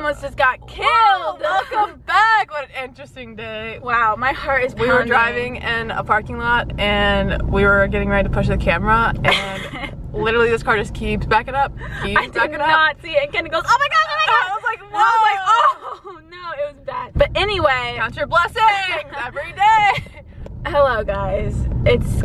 almost just got killed. Whoa, welcome back. What an interesting day. Wow, my heart is pounding. We were driving in a parking lot and we were getting ready to push the camera and literally this car just keeps backing up. I did not see it, and Kendall goes, oh my god, oh my god. I was like, whoa. I was like, oh no, it was bad. But anyway. Count your blessings every day. Hello guys, it's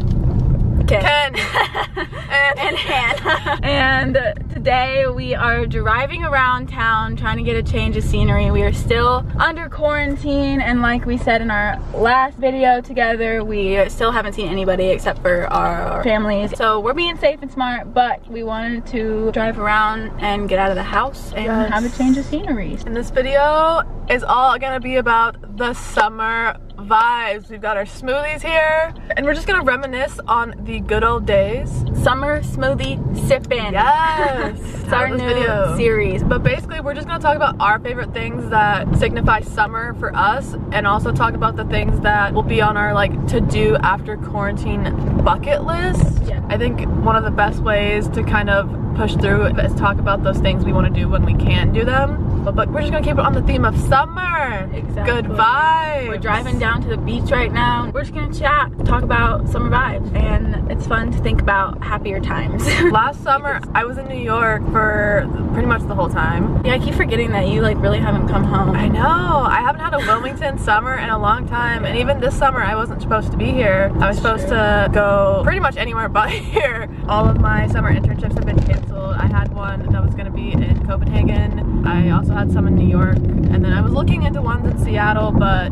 Ken. and Hannah. And today we are driving around town trying to get a change of scenery. We are still under quarantine, and like we said in our last video together, we still haven't seen anybody except for our families. So we're being safe and smart, but we wanted to drive around and get out of the house and have a change of scenery. And this video is all gonna be about the summer vibes. We've got our smoothies here and we're just gonna reminisce on the good old days. Summer smoothie sipping. Yes. It's our new series. But basically we're just gonna talk about our favorite things that signify summer for us, and also talk about the things that will be on our like to do after quarantine bucket list. Yeah. I think one of the best ways to kind of push through is talk about those things we want to do when we can do them. But we're just gonna keep it on the theme of summer. Exactly. Good vibes. We're driving down to the beach right now. We're just gonna chat, talk about summer vibes, and it's fun to think about happier times. Last summer, I was in New York for pretty much the whole time. Yeah, I keep forgetting that you like really haven't come home. I know. I haven't had a Wilmington summer in a long time, and even this summer, I wasn't supposed to be here. I was supposed to go pretty much anywhere but here. All of my summer internships have been canceled. I had one that was gonna be in Copenhagen. I also had some in New York, and then I was looking into ones in Seattle, but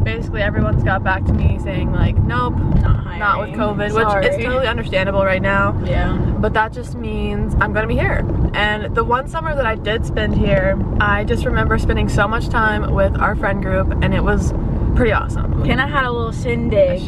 basically everyone's got back to me saying like, nope, not with COVID, which is totally understandable right now. Yeah. But that just means I'm gonna be here. And the one summer that I did spend here, I just remember spending so much time with our friend group, and it was pretty awesome. Hannah had a little shindig.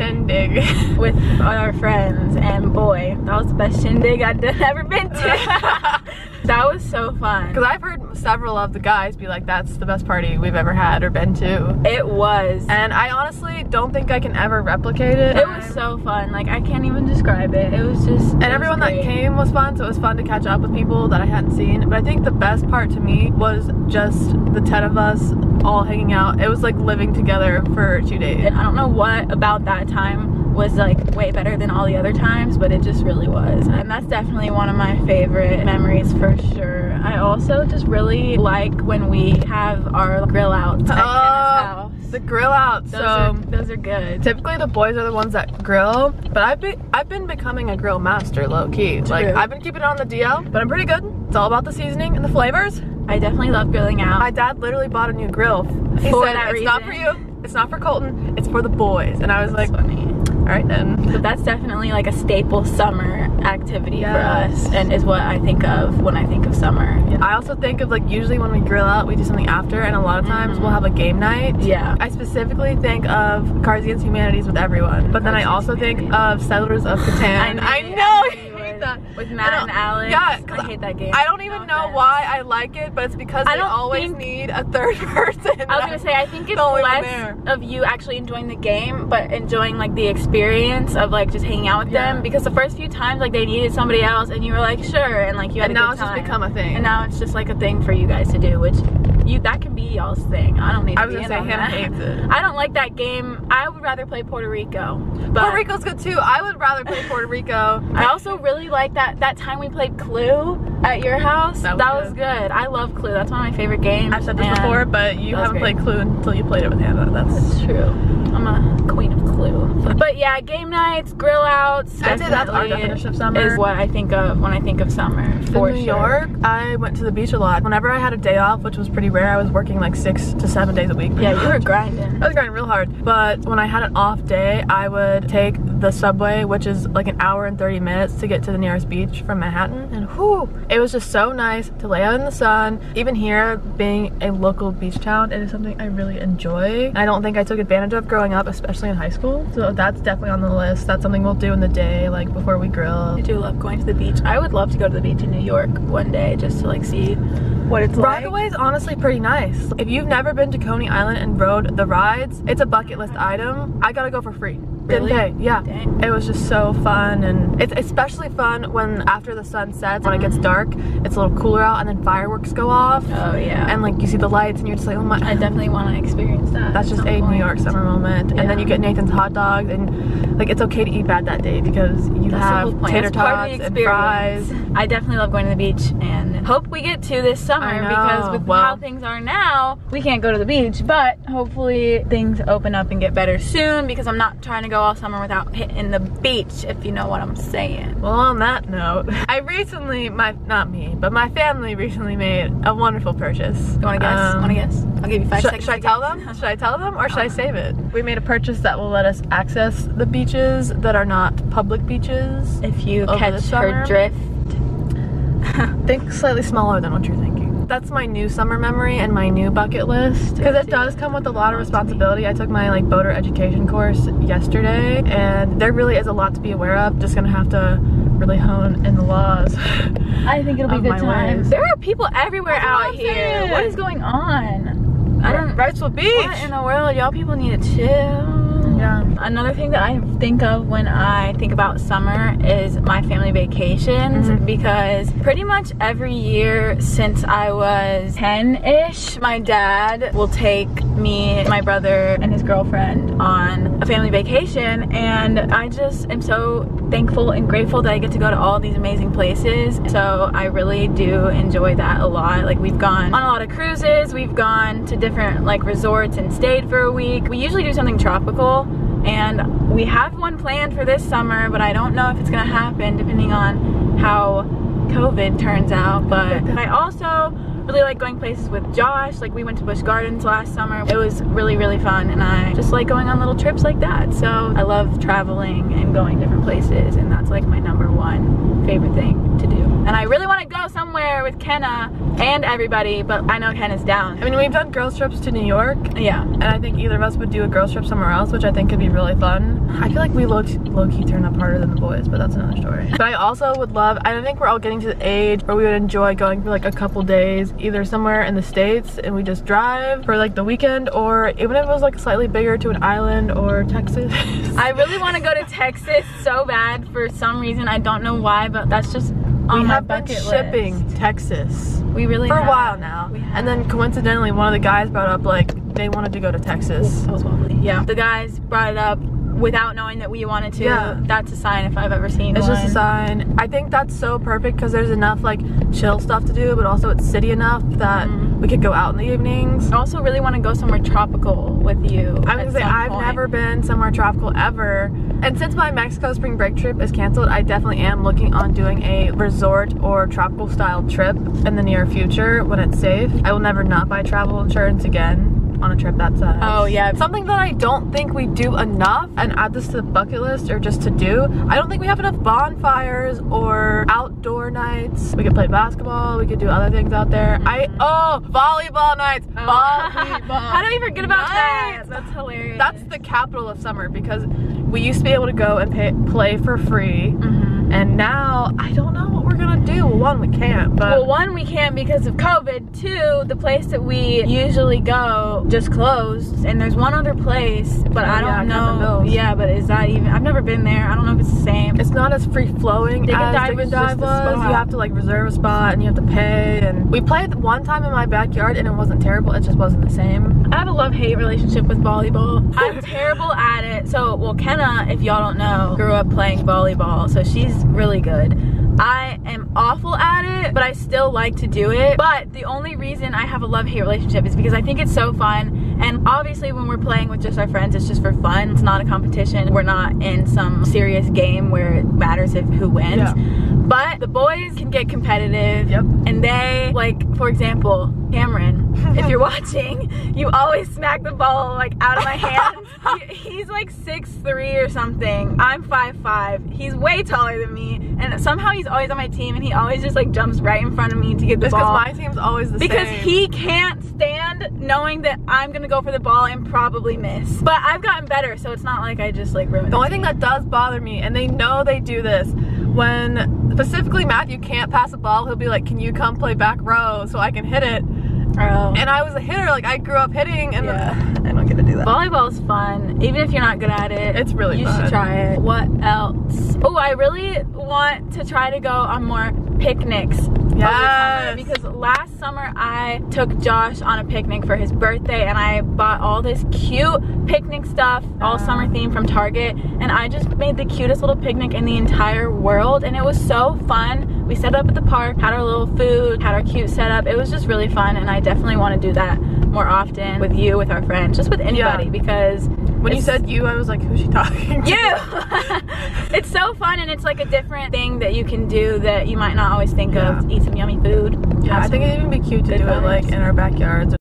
With our friends, and boy, that was the best shindig I've ever been to. That was so fun. Because I've heard several of the guys be like, that's the best party we've ever had or been to. It was. And I honestly don't think I can ever replicate it. It was so fun. Like, I can't even describe it. It was just, and everyone that came was fun, so it was fun to catch up with people that I hadn't seen. But I think the best part to me was just the 10 of us all hanging out. It was like living together for 2 days. And I don't know what about that time was like way better than all the other times, but it just really was. And that's definitely one of my favorite memories for sure. I also just really like when we have our grill outs at Hannah's house. The grill outs. Those are good. Typically the boys are the ones that grill, but I've been becoming a grill master low key. Like, I've been keeping it on the DL, but I'm pretty good. It's all about the seasoning and the flavors. I definitely love grilling out. My dad literally bought a new grill. He said, it's not for you, it's not for Colton, it's for the boys. And I was like, funny. All right then. But that's definitely like a staple summer activity for us, and is what I think of when I think of summer. I also think of like, usually when we grill out, we do something after, and a lot of times we'll have a game night. Yeah. I specifically think of Cards Against Humanities with everyone, but then I also think of Settlers of Catan. I know. With Matt and Alex. Yeah, I hate that game. I don't even know why I like it, but it's because they always need a third person. I was gonna say, I think it's less of you actually enjoying the game, but enjoying like the experience of like just hanging out with them, because the first few times like they needed somebody else and you were like, sure, and like you had a good time. And now it's just become a thing. And now it's just like a thing for you guys to do, which that can be y'all's thing. I don't need to be in on that. Hannah hates it. I don't like that game. I would rather play Puerto Rico. But Puerto Rico's good too. I would rather play Puerto Rico. I also really like that time we played Clue at your house. That was good. I love Clue. That's one of my favorite games. I've said this before, but you haven't played Clue until you played it with Hannah. That's true. I'm a queen of Clue. But yeah, game nights, grill outs. I'd say that's our definition of summer. Is what I think of when I think of summer. For in New York, I went to the beach a lot. Whenever I had a day off, which was pretty rare, I was working like 6 to 7 days a week. Yeah, you were grinding. I was grinding real hard. But when I had an off day, I would take the subway, which is like an hour and 30 minutes to get to the nearest beach from Manhattan. And whew, it was just so nice to lay out in the sun. Even here, being a local beach town, it is something I really enjoy. I don't think I took advantage of growing up, especially in high school. So that's definitely on the list. That's something we'll do in the day, like before we grill. I do love going to the beach. I would love to go to the beach in New York one day just to like see what it's like. Rockaway is honestly pretty nice. If you've never been to Coney Island and rode the rides, it's a bucket list item. I gotta go for free. Didn't pay, yeah. Dang. It was just so fun, and it's especially fun when after the sun sets, when it gets dark, it's a little cooler out, and then fireworks go off. Oh yeah. And like you see the lights, and you're just like, oh my. I definitely want to experience that. That's just a New York summer moment. Yeah. And then you get Nathan's hot dogs, and like it's okay to eat bad that day because you have tater tots and fries. I definitely love going to the beach, and hope we get to this summer because with how things are now, we can't go to the beach, but hopefully things open up and get better soon because I'm not trying to go all summer without hitting the beach, if you know what I'm saying. Well, on that note, I recently, not me, but my family recently made a wonderful purchase. You wanna guess? Wanna guess? I'll give you 5 seconds. Should I tell them? Should I tell them or should I save it? We made a purchase that will let us access the beaches that are not public beaches. If you catch her drift. Think slightly smaller than what you're thinking. That's my new summer memory and my new bucket list because it does come with a lot of responsibility. I took my like boater education course yesterday, and there really is a lot to be aware of. Just gonna have to really hone in the laws. I think it'll be a good time. Ways. There are people everywhere out here. What is going on? I don't. Wrightsville Beach. What in the world? Y'all people need to chill. Yeah. Another thing that I think of when I think about summer is my family vacations, because pretty much every year since I was 10-ish, my dad will take me, my brother, and his girlfriend on a family vacation, and I just am so thankful and grateful that I get to go to all these amazing places. So I really do enjoy that a lot. Like, we've gone on a lot of cruises, we've gone to different like resorts and stayed for a week. We usually do something tropical, and we have one planned for this summer, but I don't know if it's gonna happen depending on how COVID turns out. But I also really like going places with Josh. Like, we went to Busch Gardens last summer. It was really, really fun, and I just like going on little trips like that. So I love traveling and going different places, and that's like my #1 favorite thing to do. And I really want to go somewhere with Kenna and everybody, but I know Kenna's down. I mean, we've done girls trips to New York. Yeah. And I think either of us would do a girls trip somewhere else, which I think could be really fun. I feel like we low-key turn up harder than the boys, but that's another story. But I also would love, I think we're all getting to the age where we would enjoy going for like a couple days, either somewhere in the States and we just drive for like the weekend, or even if it was like slightly bigger, to an island or Texas. I really want to go to Texas so bad for some reason. I don't know why, but that's just on my bucket list. We have been shipping Texas. We really for have. a while now. And then coincidentally, one of the guys brought up like they wanted to go to Texas. That was wobbly. Yeah. The guys brought it up without knowing that we wanted to. Yeah. That's a sign if I've ever seen it's one. Just a sign. I think that's so perfect because there's enough like chill stuff to do, but also it's city enough that we could go out in the evenings. I also really want to go somewhere tropical with you. I was gonna say, I've never been somewhere tropical ever. And since my Mexico spring break trip is canceled, I definitely am looking on doing a resort or tropical style trip in the near future when it's safe. I will never not buy travel insurance again on a trip that size. Oh yeah. Something that I don't think we do enough, and add this to the bucket list or just to do, I don't think we have enough bonfires or outdoor nights. We could play basketball, we could do other things out there. Volleyball nights. Volleyball. How do we forget about that? That's hilarious. That's the capital of summer because we used to be able to go and play for free. And now, I don't know what we're gonna do. Well, one, we can't, but... Well, one, we can't because of COVID. Two, the place that we usually go just closed. And there's one other place, but I don't know. Yeah, but is that even... I've never been there. I don't know if it's the same. It's not as free-flowing as Dig and Dive was. You have to, like, reserve a spot, and you have to pay. And we played one time in my backyard, and it wasn't terrible. It just wasn't the same. I have a love-hate relationship with volleyball. I'm terrible at it. So, well, Kenna, if y'all don't know, grew up playing volleyball, so she's really good. I am awful at it, but I still like to do it. But the only reason I have a love-hate relationship is because I think it's so fun. And obviously when we're playing with just our friends, it's just for fun. It's not a competition. We're not in some serious game where it matters if who wins. Yeah. But the boys can get competitive. Yep. And they, like, for example, Cameron, if you're watching, you always smack the ball like out of my hands. He's like 6'3" or something. I'm 5'5". He's way taller than me, and somehow he's always on my team, and he always just like jumps right in front of me to get the ball. Because my team's always the same. Because he can't stand knowing that I'm gonna go for the ball and probably miss. But I've gotten better, so it's not like I just like ruined it. The only thing that does bother me, and they know they do this, when specifically Matthew can't pass a ball, he'll be like, can you come play back row so I can hit it? Oh. And I was a hitter, like I grew up hitting, and I don't get to do that. Volleyball's fun, even if you're not good at it. It's really fun. You should try it. What else? Oh, I really want to try to go on more picnics. Yes. Because last summer I took Josh on a picnic for his birthday, and I bought all this cute picnic stuff, all summer themed from Target, and I just made the cutest little picnic in the entire world, and it was so fun. We set up at the park, had our little food, had our cute setup. It was just really fun, and I definitely want to do that more often with you, with our friends, just with anybody, because when you said you, I was like, who's she talking to? You! It's so fun, and it's like a different thing that you can do that you might not always think of. Eat some yummy food. Yeah, I think it'd even be cute to do it like in our backyards.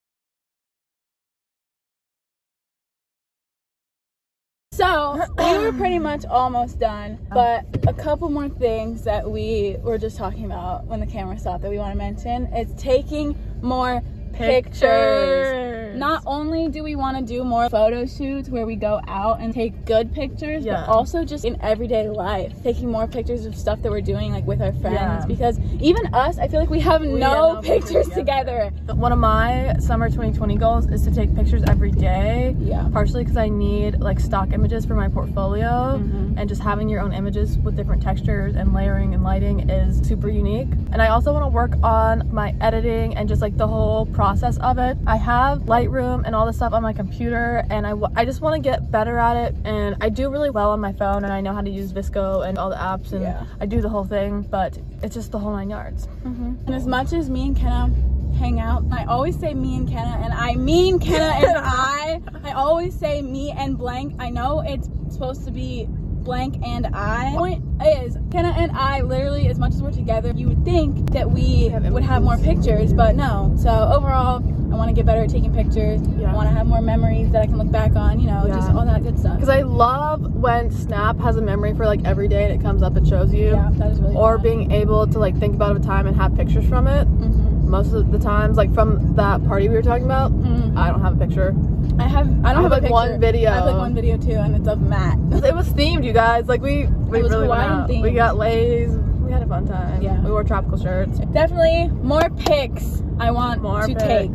So, we were pretty much almost done, but a couple more things that we were just talking about when the camera stopped that we want to mention is taking more pictures. Not only do we want to do more photo shoots where we go out and take good pictures, but also just in everyday life, taking more pictures of stuff that we're doing like with our friends, because even us, I feel like we have no pictures together. One of my summer 2020 goals is to take pictures every day, partially because I need like stock images for my portfolio, and just having your own images with different textures and layering and lighting is super unique. And I also want to work on my editing and just like the whole process of it. I have Lightroom and all this stuff on my computer, and I just want to get better at it, and I do really well on my phone, and I know how to use Visco and all the apps, and I do the whole thing, but it's just the whole 9 yards. And as much as me and Kenna hang out, I always say me and Kenna, and I mean Kenna and I always say me and blank. I know it's supposed to be blank and I. Point is, Kenna and I, literally, as much as we're together, you would think that we would have more pictures, but no. So overall, I want to get better at taking pictures. I want to have more memories that I can look back on, you know, just all that good stuff. Because I love when Snap has a memory for like every day and it comes up and shows you. Yeah, that is really Or fun. being able to like think about a time and have pictures from it. Most of the times, like from that party we were talking about, I don't have a picture. I don't have like a picture. one video. I have like one video too, and it's of Matt. It was themed, you guys. Like we really went out. Themed. We got Lay's. We had a fun time. Yeah. We wore tropical shirts. Definitely more pics. I want More to take.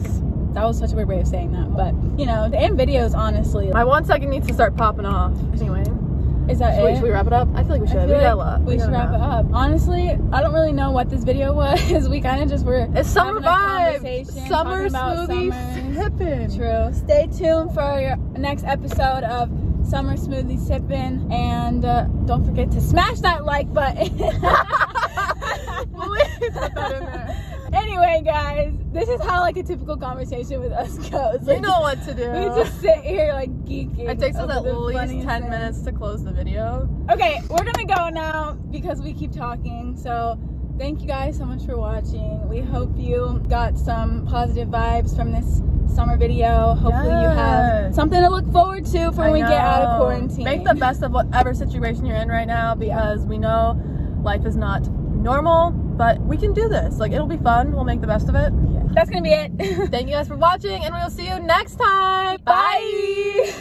That was such a weird way of saying that, but you know, and videos, honestly. My 1 second needs to start popping off. Anyway. Is that it? Should we wrap it up? I feel like we should. We got a lot. We should wrap it up. Honestly, I don't really know what this video was. We kind of just were. It's summer vibes. Summer smoothie sipping. True. Stay tuned for your next episode of Summer Smoothie Sipping, and don't forget to smash that like button. Please put that in there. Anyway, guys, this is how like a typical conversation with us goes. Like, we know what to do. We just sit here like geeking. It takes us at least 10 minutes to close the video. Okay, we're gonna go now because we keep talking. So thank you guys so much for watching. We hope you got some positive vibes from this summer video. Hopefully you have something to look forward to for when we get out of quarantine. Make the best of whatever situation you're in right now, because we know life is not normal, but we can do this. Like, it'll be fun. We'll make the best of it. That's gonna be it. Thank you guys for watching, and we will see you next time. Bye.